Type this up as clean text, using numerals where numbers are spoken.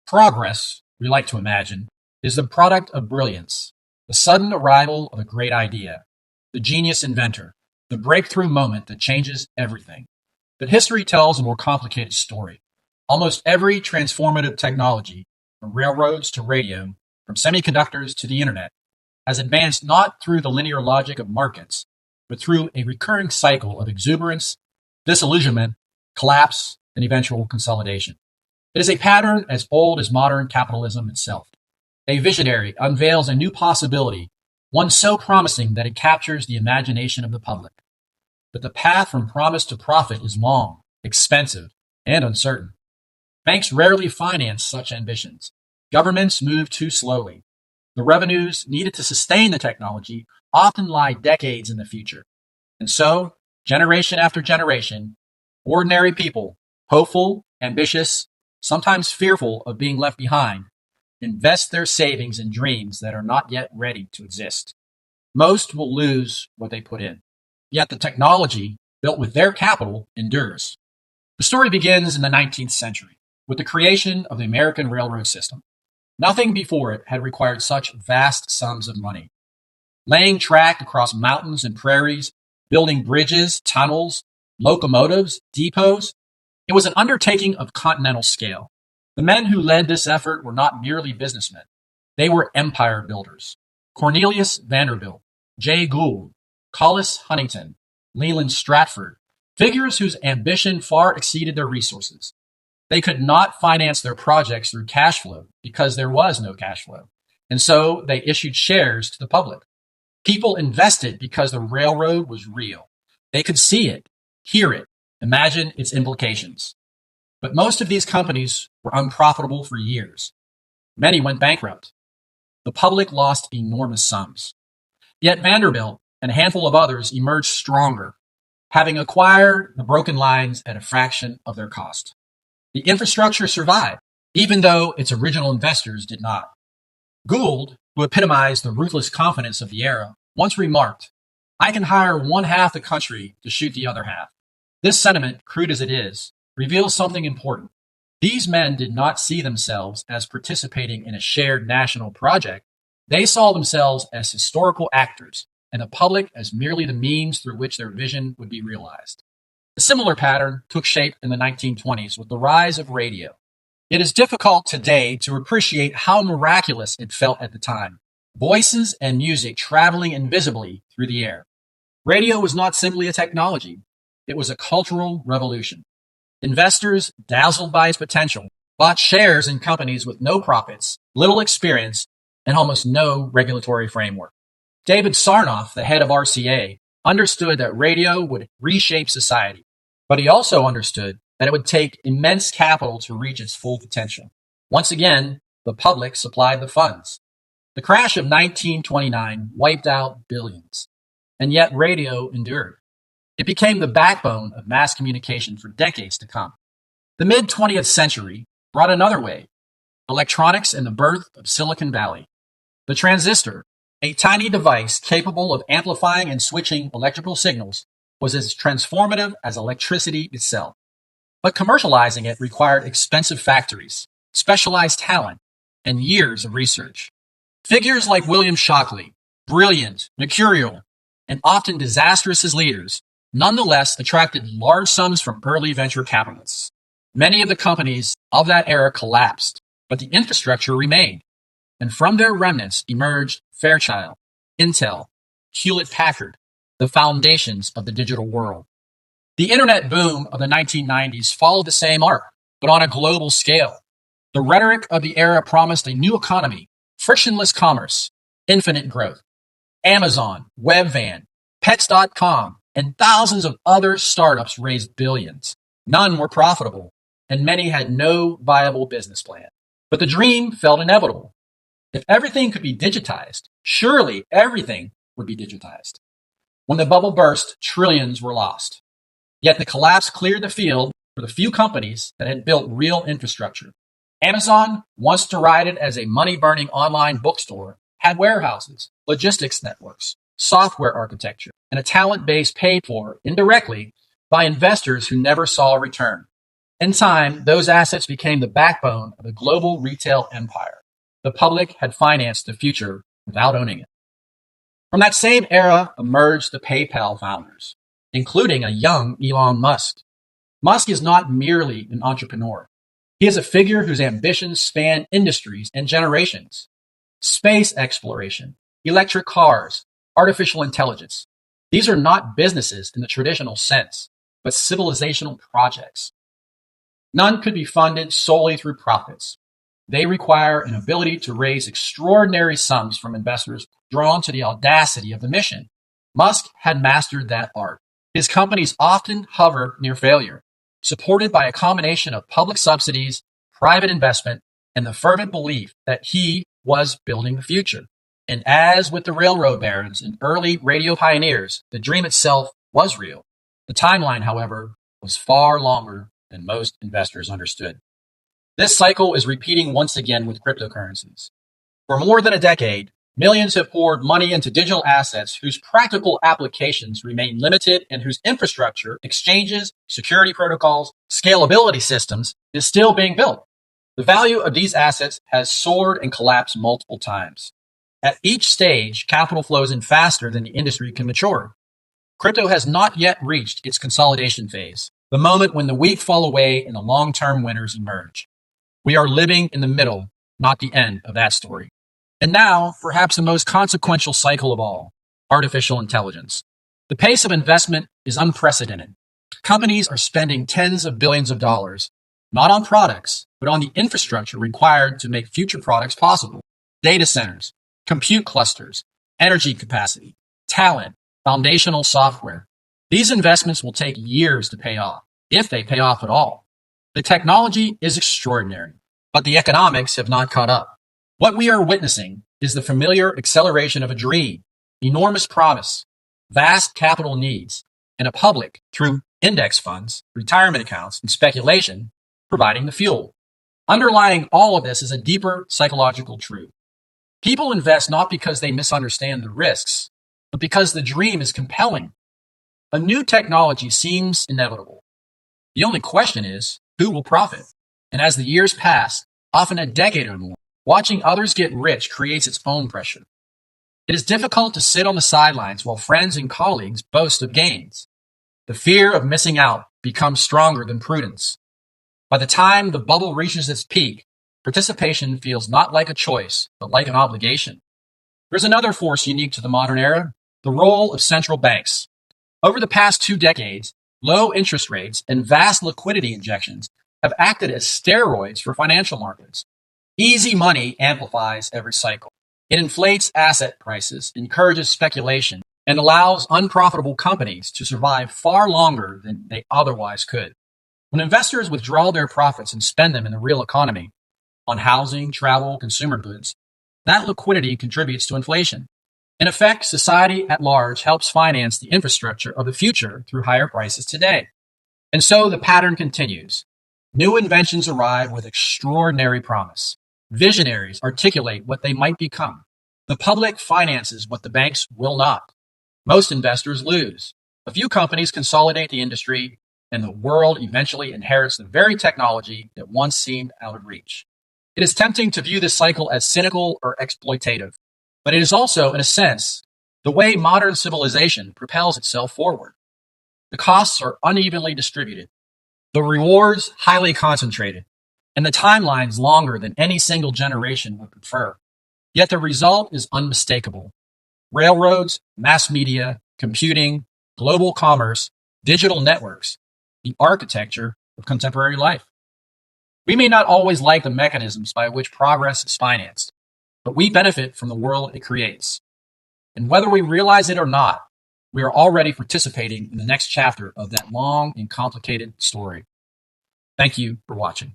Progress, we like to imagine, is the product of brilliance, the sudden arrival of a great idea, the genius inventor, the breakthrough moment that changes everything. But history tells a more complicated story. Almost every transformative technology, from railroads to radio, from semiconductors to the internet, has advanced not through the linear logic of markets, but through a recurring cycle of exuberance, disillusionment, collapse, and eventual consolidation. It is a pattern as old as modern capitalism itself. A visionary unveils a new possibility, one so promising that it captures the imagination of the public. But the path from promise to profit is long, expensive, and uncertain. Banks rarely finance such ambitions. Governments move too slowly. The revenues needed to sustain the technology often lie decades in the future. And so, generation after generation, ordinary people, hopeful, ambitious, sometimes fearful of being left behind, invest their savings in dreams that are not yet ready to exist. Most will lose what they put in. Yet the technology, built with their capital, endures. The story begins in the 19th century, with the creation of the American railroad system. Nothing before it had required such vast sums of money. Laying track across mountains and prairies, building bridges, tunnels, locomotives, depots, it was an undertaking of continental scale. The men who led this effort were not merely businessmen. They were empire builders. Cornelius Vanderbilt, Jay Gould, Collis Huntington, Leland Stratford, figures whose ambition far exceeded their resources. They could not finance their projects through cash flow because there was no cash flow. And so they issued shares to the public. People invested because the railroad was real. They could see it, hear it, imagine its implications. But most of these companies were unprofitable for years. Many went bankrupt. The public lost enormous sums. Yet Vanderbilt and a handful of others emerged stronger, having acquired the broken lines at a fraction of their cost. The infrastructure survived, even though its original investors did not. Gould, who epitomized the ruthless confidence of the era, once remarked, "I can hire one half the country to shoot the other half." This sentiment, crude as it is, reveals something important. These men did not see themselves as participating in a shared national project. They saw themselves as historical actors, and the public as merely the means through which their vision would be realized. A similar pattern took shape in the 1920s with the rise of radio. It is difficult today to appreciate how miraculous it felt at the time. Voices and music traveling invisibly through the air. Radio was not simply a technology. It was a cultural revolution. Investors, dazzled by its potential, bought shares in companies with no profits, little experience, and almost no regulatory framework. David Sarnoff, the head of RCA, understood that radio would reshape society, but he also understood that it would take immense capital to reach its full potential. Once again, the public supplied the funds. The crash of 1929 wiped out billions, and yet radio endured. It became the backbone of mass communication for decades to come. The mid-20th century brought another wave, electronics and the birth of Silicon Valley. The transistor, a tiny device capable of amplifying and switching electrical signals, was as transformative as electricity itself. But commercializing it required expensive factories, specialized talent, and years of research. Figures like William Shockley, brilliant, mercurial, and often disastrous as leaders, nonetheless attracted large sums from early venture capitalists. Many of the companies of that era collapsed, but the infrastructure remained. And from their remnants emerged Fairchild, Intel, Hewlett-Packard, the foundations of the digital world. The internet boom of the 1990s followed the same arc, but on a global scale. The rhetoric of the era promised a new economy, frictionless commerce, infinite growth. Amazon, Webvan, Pets.com, and thousands of other startups raised billions. None were profitable, and many had no viable business plan. But the dream felt inevitable. If everything could be digitized, surely everything would be digitized. When the bubble burst, trillions were lost. Yet the collapse cleared the field for the few companies that had built real infrastructure. Amazon, once derided as a money-burning online bookstore, had warehouses, logistics networks, software architecture, and a talent base paid for, indirectly, by investors who never saw a return. In time, those assets became the backbone of a global retail empire. The public had financed the future without owning it. From that same era emerged the PayPal founders, including a young Elon Musk. Musk is not merely an entrepreneur. He is a figure whose ambitions span industries and generations. Space exploration, electric cars, artificial intelligence. These are not businesses in the traditional sense, but civilizational projects. None could be funded solely through profits. They require an ability to raise extraordinary sums from investors drawn to the audacity of the mission. Musk had mastered that art. His companies often hover near failure, supported by a combination of public subsidies, private investment, and the fervent belief that he was building the future. And as with the railroad barons and early radio pioneers, the dream itself was real. The timeline, however, was far longer than most investors understood. This cycle is repeating once again with cryptocurrencies. For more than a decade, millions have poured money into digital assets whose practical applications remain limited and whose infrastructure, exchanges, security protocols, scalability systems is still being built. The value of these assets has soared and collapsed multiple times. At each stage, capital flows in faster than the industry can mature. Crypto has not yet reached its consolidation phase, the moment when the weak fall away and the long-term winners emerge. We are living in the middle, not the end of that story. And now, perhaps the most consequential cycle of all, artificial intelligence. The pace of investment is unprecedented. Companies are spending tens of billions of dollars, not on products, but on the infrastructure required to make future products possible. Data centers, compute clusters, energy capacity, talent, foundational software. These investments will take years to pay off, if they pay off at all. The technology is extraordinary, but the economics have not caught up. What we are witnessing is the familiar acceleration of a dream, enormous promise, vast capital needs, and a public, through index funds, retirement accounts, and speculation, providing the fuel. Underlying all of this is a deeper psychological truth. People invest not because they misunderstand the risks, but because the dream is compelling. A new technology seems inevitable. The only question is, who will profit? And as the years pass, often a decade or more, watching others get rich creates its own pressure. It is difficult to sit on the sidelines while friends and colleagues boast of gains. The fear of missing out becomes stronger than prudence. By the time the bubble reaches its peak, participation feels not like a choice, but like an obligation. There's another force unique to the modern era, the role of central banks. Over the past 2 decades, low interest rates and vast liquidity injections have acted as steroids for financial markets. Easy money amplifies every cycle. It inflates asset prices, encourages speculation, and allows unprofitable companies to survive far longer than they otherwise could. When investors withdraw their profits and spend them in the real economy, on housing, travel, consumer goods, that liquidity contributes to inflation. In effect, society at large helps finance the infrastructure of the future through higher prices today. And so the pattern continues. New inventions arrive with extraordinary promise. Visionaries articulate what they might become. The public finances what the banks will not. Most investors lose. A few companies consolidate the industry, and the world eventually inherits the very technology that once seemed out of reach. It is tempting to view this cycle as cynical or exploitative, but it is also, in a sense, the way modern civilization propels itself forward. The costs are unevenly distributed, the rewards highly concentrated, and the timelines longer than any single generation would prefer. Yet the result is unmistakable. Railroads, mass media, computing, global commerce, digital networks, the architecture of contemporary life. We may not always like the mechanisms by which progress is financed, but we benefit from the world it creates. And whether we realize it or not, we are already participating in the next chapter of that long and complicated story. Thank you for watching.